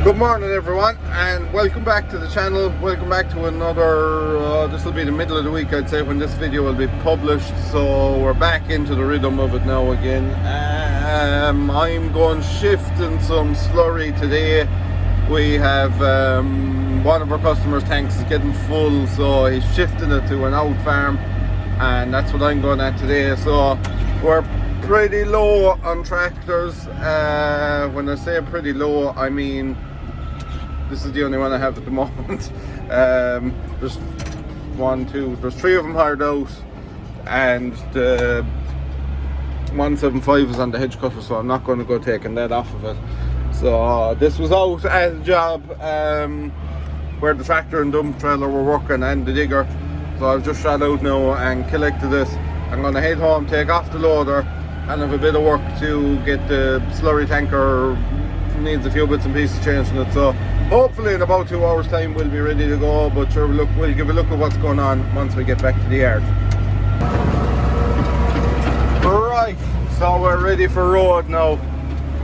Good morning everyone, and welcome back to the channel. Welcome back to another, this will be the middle of the week I'd say when this video will be published, so we're back into the rhythm of it now again. I'm going shifting some slurry today. We have one of our customers' tanks is getting full, so he's shifting it to an out farm, and that's what I'm going at today. So we're pretty low on tractors. When I say pretty low, I mean this is the only one I have at the moment. There's there's three of them hired out, and the 175 is on the hedge cutter, so I'm not going to go taking that off of it. So this was out at a job where the tractor and dump trailer were working and the digger. So I've just shot out now and collected this. I'm going to head home, take off the loader, and have a bit of work to get the slurry tanker. Needs a few bits and pieces changing it, so hopefully in about 2 hours time we'll be ready to go. But sure, we'll give a look at what's going on once we get back to the yard. Right, so we're ready for road now.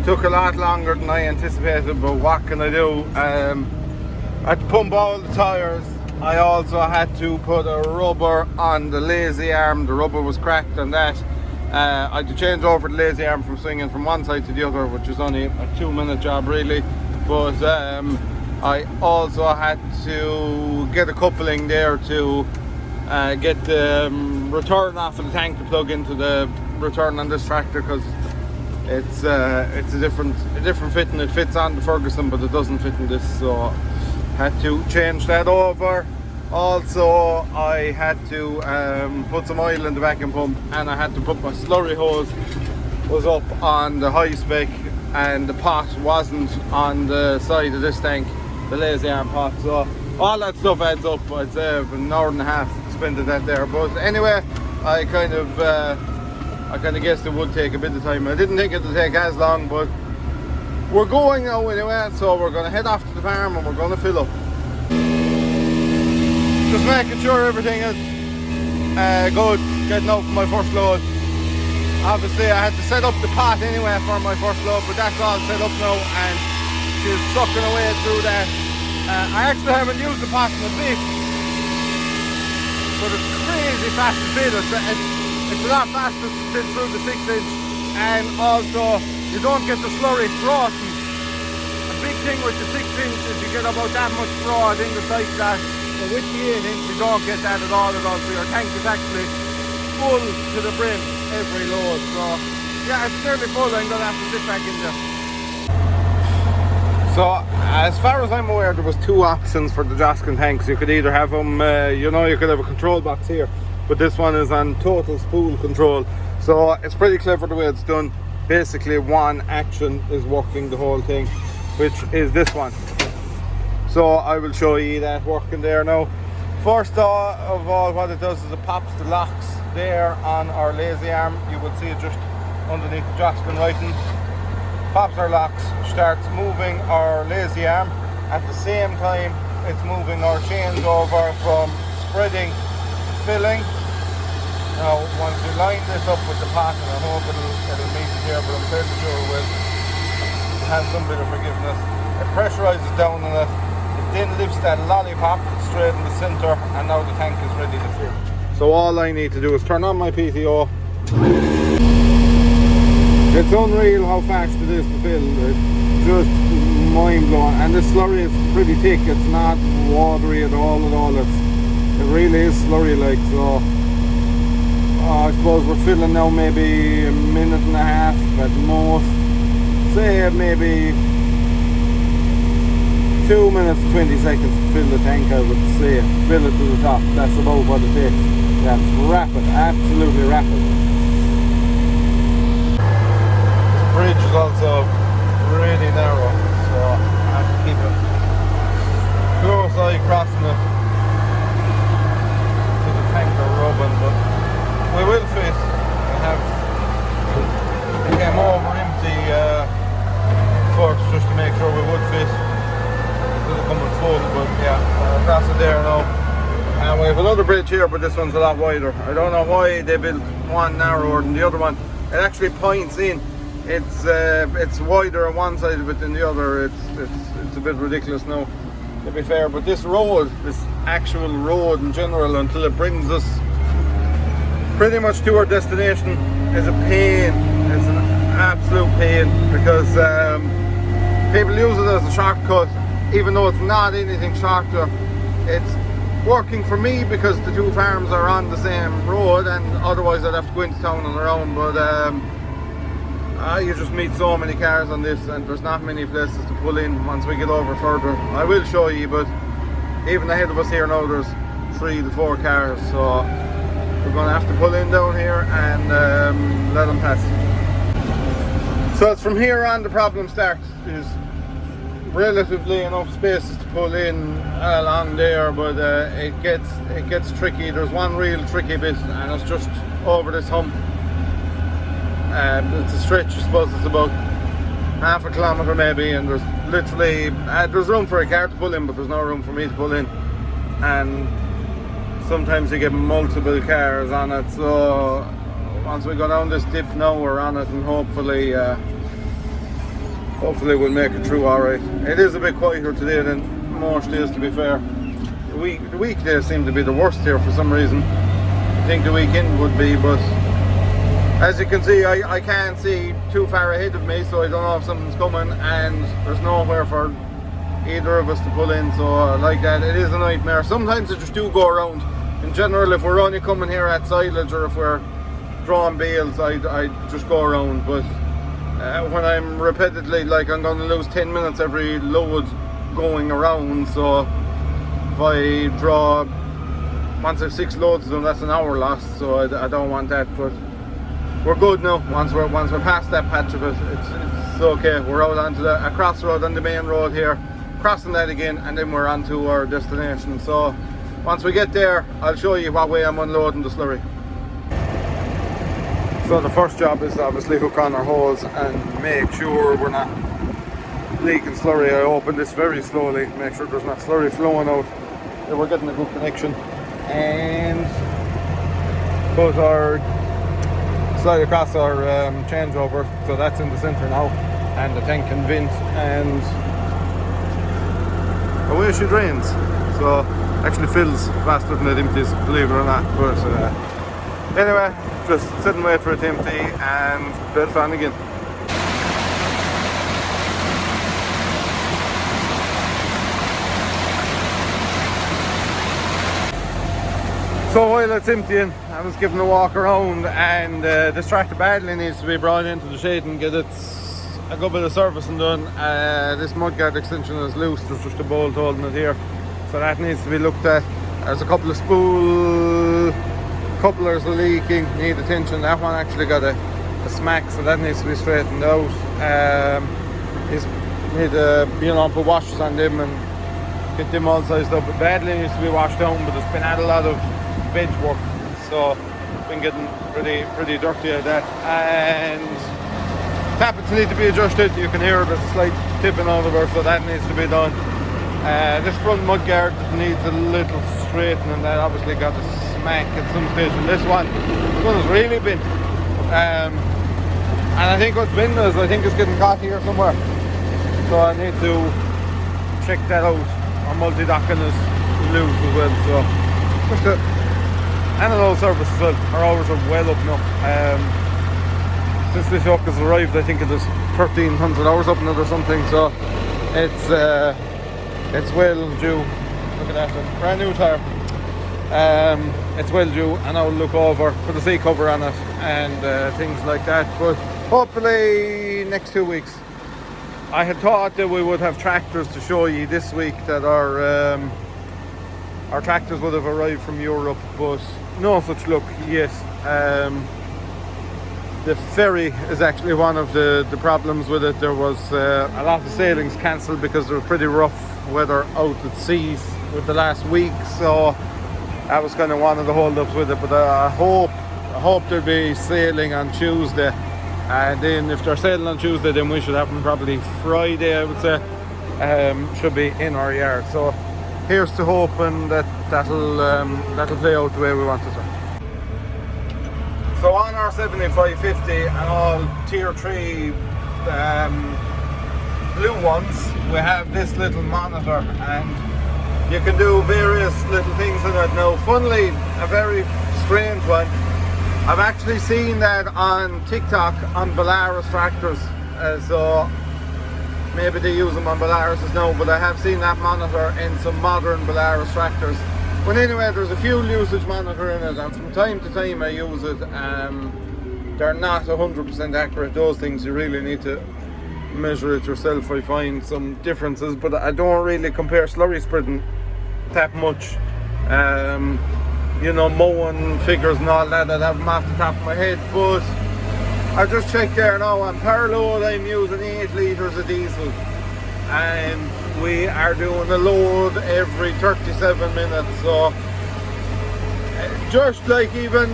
Took a lot longer than I anticipated, but what can I do? I had to pump all the tyres. I also had to put a rubber on the lazy arm. The rubber was cracked on that. I had to change over the lazy arm from swinging from one side to the other, which is only a 2-minute job really. But I also had to get a coupling there to get the return off of the tank to plug into the return on this tractor, because it's a different fitting. It fits on the Ferguson, but it doesn't fit in this, so had to change that over. Also, I had to put some oil in the vacuum pump, and I had to put my slurry hose was up on the high spec, and the pot wasn't on the side of this tank, the lazy arm pot. So all that stuff adds up. I'd say an hour and a half spent that there. But anyway, I kind of guessed it would take a bit of time. I didn't think it would take as long, but we're going now anyway. So we're going to head off to the farm and we're going to fill up. Just making sure everything is good, getting out for my first load. Obviously I had to set up the pot anyway for my first load, but that's all set up now and she's sucking away through that. I actually haven't used the pot in a bit, but it's crazy fast to fit. It's a lot faster to fit through the 6-inch, and also you don't get the slurry frothing. A big thing with the 6-inch is you get about that much froth in the side glass. But with the 8-inch you don't get that at all, so your tank is actually full to the brim every load. So yeah, it's nearly full. I'm going to have to sit back in there. So as far as I'm aware, there was two options for the Joskin tanks. You could either have them, you could have a control box here, but this one is on total spool control. So it's pretty clever the way it's done. Basically one action is working the whole thing, which is this one. So I will show you that working there now. First of all, what it does is it pops the locks there on our lazy arm. You will see it just underneath the Joskin writing. Pops our locks, starts moving our lazy arm. At the same time, it's moving our changeover from spreading to filling. Now, once you line this up with the pot, and I hope it'll meet it here, but I'm fairly sure it will. It has some bit of forgiveness. It pressurizes down on it. Then lifts that lollipop straight in the centre, and now the tank is ready to fill. So all I need to do is turn on my PTO. It's unreal how fast it is to fill. It's just mind blowing, and the slurry is pretty thick. It's not watery at all. It really is slurry like. So I suppose we're filling now maybe a minute and a half at most. Say maybe 2 minutes 20 seconds to fill the tank, I would say. Fill it to the top. That's about what it takes. That's rapid, absolutely rapid. The bridge is also really narrow, so I have to keep it close eye crossing it to the tanker rubbing, but we will fit. I came over empty first just to make sure we would fit. Coming full, but yeah, across it there now. And we have another bridge here, but this one's a lot wider. I don't know why they built one narrower than the other one. It actually points in it's wider on one side of it than the other. It's a bit ridiculous now, to be fair. But this road, this actual road in general, until it brings us pretty much to our destination, is a pain. It's an absolute pain because people use it as a shortcut, even though it's not anything shorter. It's working for me because the two farms are on the same road, and otherwise I'd have to go into town on their own. But you just meet so many cars on this, and there's not many places to pull in once we get over further. I will show you, but even ahead of us here now there's 3 to 4 cars, so we're going to have to pull in down here and let them pass. So it's from here on the problem starts. There's relatively enough spaces to pull in along there, but it gets tricky. There's one real tricky bit, and it's just over this hump. It's a stretch, I suppose it's about half a kilometre maybe, and there's literally there's room for a car to pull in, but there's no room for me to pull in, and sometimes you get multiple cars on it. So once we go down this dip now, we're on it, and hopefully we'll make it through alright. It is a bit quieter today than most days, to be fair. The weekdays seem to be the worst here for some reason. I think the weekend would be, but as you can see, I can't see too far ahead of me, so I don't know if something's coming, and there's nowhere for either of us to pull in, so like that, it is a nightmare. Sometimes I just do go around. In general, if we're only coming here at silage, or if we're drawing bales, I just go around. But when I'm repeatedly, like, I'm going to lose 10 minutes every load going around, so if I draw, once I've 6 loads of them, that's an hour lost, so I don't want that. But we're good now. Once we're past that patch of it, it's okay. We're out onto a crossroad on the main road here, crossing that again, and then we're on to our destination. So once we get there, I'll show you what way I'm unloading the slurry. So the first job is obviously hook on our hose and make sure we're not leaking slurry. I open this very slowly, make sure there's not slurry flowing out, that we're getting a good connection, and put our slide across our changeover, so that's in the centre now, and the tank and vent, and away she drains. So actually fills faster than it empties, believe it or not. But anyway, just sit and wait for it to empty and bed fan again. So while it's emptying, I was giving a walk around, and this tractor badly needs to be brought into the shade and get a good bit of servicing done. This mudguard extension is loose, there's just a bolt holding it here, so that needs to be looked at. There's a couple of spool couplers leaking, need attention. That one actually got a smack, so that needs to be straightened out. Need to put washers on them and get them all sized up. It badly needs to be washed down, but it's been had a lot of veg work, so been getting pretty dirty at that. And tappets need to be adjusted. You can hear there's a slight tipping over, so that needs to be done. This front mudguard needs a little straightening. That obviously got a smack at some stage. And this one has really been. And I think what's been is, I think it's getting caught here somewhere. So I need to check that out. Our multi-docking is loose as well. So just and a low service as well. Our hours are well up now. Since this yoke has arrived, I think it is 1,300 hours up now or something. So it's well due. Look at that, a brand new tyre. It's well due, and I'll look over, put a seat cover on it and things like that. But hopefully next 2 weeks. I had thought that we would have tractors to show you this week, that our tractors would have arrived from Europe, but no such luck yet. The ferry is actually one of the problems with it. There was a lot of sailings cancelled because there was pretty rough weather out at seas with the last week, so that was kind of one of the hold-ups with it. But I hope there'll be sailing on Tuesday, and then if they're sailing on Tuesday, then we should have them probably Friday, I would say. Should be in our yard. So here's to hoping that that'll play out the way we want it to. So on our 7550 and all tier 3 blue ones, we have this little monitor, and you can do various little things in it. Now, funnily, a very strange one, I've actually seen that on TikTok on Belarus tractors, so maybe they use them on Belaruses now, but I have seen that monitor in some modern Belarus tractors. But anyway, there's a fuel usage monitor in it, and from time to time I use it. They're not 100% accurate, those things. You really need to measure it yourself. I find some differences, but I don't really compare slurry spreading that much. You know, mowing figures and all that, I'd have them off the top of my head, but I just checked there now. On power load I'm using 8 litres of diesel, and we are doing a load every 37 minutes. So just like, even,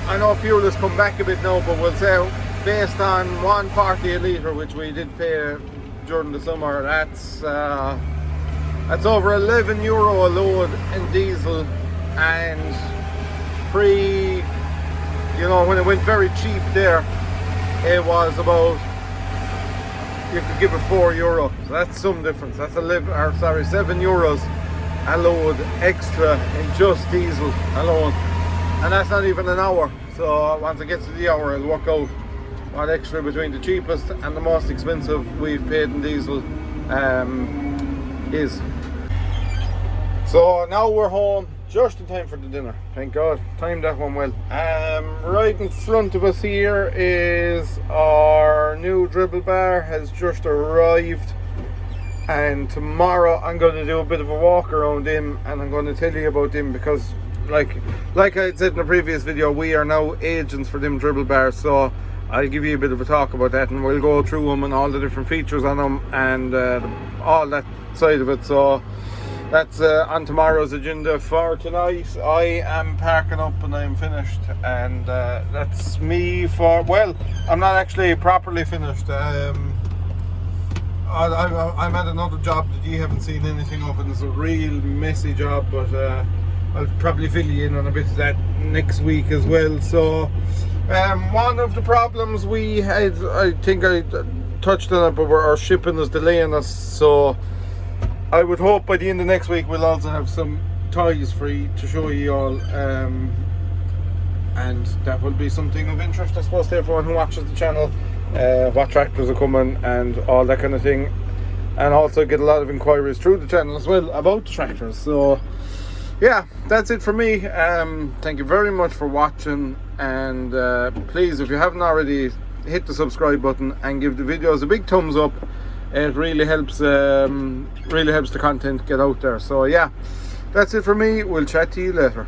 I know fuel has come back a bit now, but we'll say based on 140 a litre, which we did pay during the summer, that's over €11 a load in diesel. And you know, when it went very cheap there, it was about, you could give it €4. So that's some difference. That's €7 a load extra in just diesel alone, and that's not even an hour. So once it gets to the hour, it'll work out what extra between the cheapest and the most expensive we've paid in diesel is. So now we're home, just in time for the dinner. Thank God, timed that one well. Right in front of us here is our new dribble bar, has just arrived, and tomorrow I'm going to do a bit of a walk around him, and I'm going to tell you about him, because like I said in the previous video, we are now agents for them dribble bars. So I'll give you a bit of a talk about that, and we'll go through them and all the different features on them, and all that side of it. So that's on tomorrow's agenda. For tonight, I am parking up and I'm finished, and that's me for, well, I'm not actually properly finished. I'm at another job that you haven't seen anything of, and it's a real messy job, but I'll probably fill you in on a bit of that next week as well. So one of the problems we had, I think I touched on it, but our shipping is delaying us, so I would hope by the end of next week we'll also have some toys free to show you all, and that will be something of interest, I suppose, to everyone who watches the channel, what tractors are coming and all that kind of thing, and also get a lot of inquiries through the channel as well about the tractors. So yeah, that's it for me. Thank you very much for watching, and please, if you haven't already, hit the subscribe button and give the videos a big thumbs up. It really helps the content get out there. So yeah, that's it for me. We'll chat to you later.